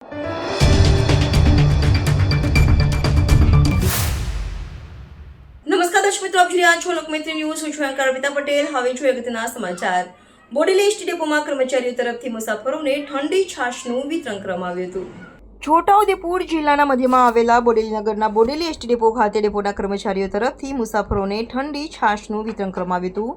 નમસ્કાર દર્શક મિત્રો, આપ જોઈ રહ્યા છો લોકમૈત્રી ન્યૂઝ. હું છું કવિતા પટેલ. હવે જોઈએ અગત્યના સમાચાર. બોડેલી એસટી ડેપોમાં કર્મચારીઓ તરફથી મુસાફરોને ઠંડી છાશનું વિતરણ કરવામાં આવ્યું હતું. છોટાઉદેપુર જિલ્લાના મધ્યમાં આવેલા બોડેલી નગરના બોડેલી એસટી ડેપો ખાતે ડેપોના કર્મચારીઓ તરફથી મુસાફરોને ઠંડી છાશનું વિતરણ કરવામાં આવ્યું હતું.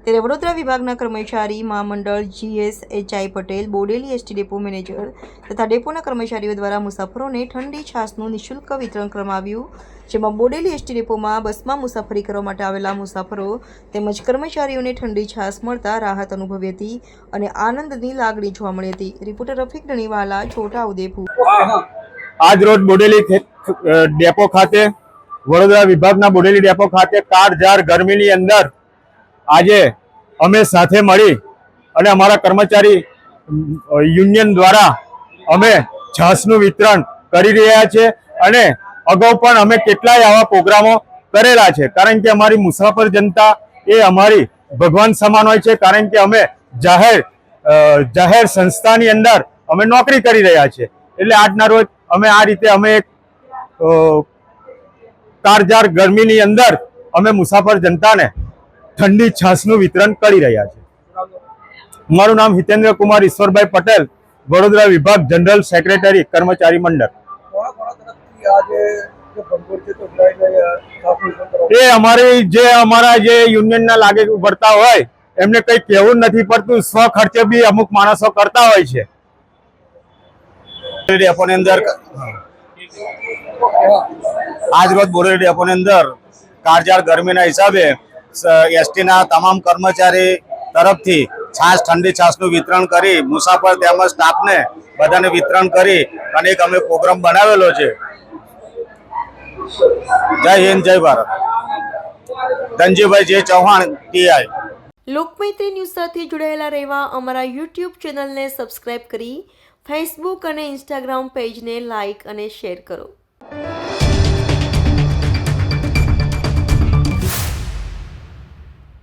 ત્યારે વડોદરા વિભાગના કર્મચારી મહામંડળ GSHI Patel, Bodeli ST depot manager તથા ડેપોના કર્મચારીઓ દ્વારા મુસાફરોને ઠંડી છાશનું નિઃશુલ્ક વિતરણ કરવામાં આવ્યું, જેમાં બોડેલી એસટી ડેપોમાં બસમાં મુસાફરી કરવા માટે આવેલા મુસાફરો તેમજ કર્મચારીઓને ઠંડી છાશ મળતા રાહત અનુભવી હતી અને આનંદની લાગણી જોવા મળી હતી. રિપોર્ટર રફીક ધણીવાલા, છોટાઉદેપુર. આજ રોજ બોડેલી ડેપો ખાતે, વડોદરા વિભાગના બોડેલી ડેપો ખાતે કાળઝાળ ગરમીની અંદર આજે અમે સાથે મળી અને અમારા કર્મચારી યુનિયન દ્વારા અમે છાશનું વિતરણ કરી રહ્યા છે અને અગાઉ પણ અમે કેટલાય આવા પ્રોગ્રામો કરેલા છે, કારણ કે અમારી મુસાફર જનતા એ અમારી ભગવાન સમાન હોય છે, કારણ કે અમે જાહેર સંસ્થાની અંદર અમે નોકરી કરી રહ્યા છીએ. એટલે આજના રોજ અમે આ રીતે અમે એક કાળઝાળ ગરમીની અંદર અમે મુસાફર જનતાને ઠંડી છાશનું વિતરણ કરી રહ્યા છીએ. મારું નામ હિતેન્દ્ર કુમાર ઈશ્વરભાઈ પટેલ, વડોદરા વિભાગ જનરલ સેક્રેટરી કર્મચારી મંડળ. એ અમારા જે યુનિયનના લાગે પડતા હોય એમને કઈ કહેવું નથી પડતું, સ્વ ખર્ચે બી અમુક માણસો કરતા હોય છે. ડેપોની અંદર આજ રોજ બોડેલી ડેપોની અંદર કાળઝાળ ગરમીના હિસાબે એસટીના તમામ કર્મચારી તરફથી ઠંડી છાશનું વિતરણ કરી મુસાફર તેમજ સ્ટાફને બધાને વિતરણ કરી અને એક અમે પ્રોગ્રામ બનાવેલો છે. જય હિન્દ, જય ભારત. ધનજીભાઈ જે ચૌહાણ, TI. લોકમૈત્રી ન્યૂઝ સાથે જોડાયેલા રહેવા અમારા YouTube ચેનલને સબસ્ક્રાઇબ કરી ફેસબુક અને ઇન્સ્ટાગ્રામ પેજને લાઇક અને શેર કરો.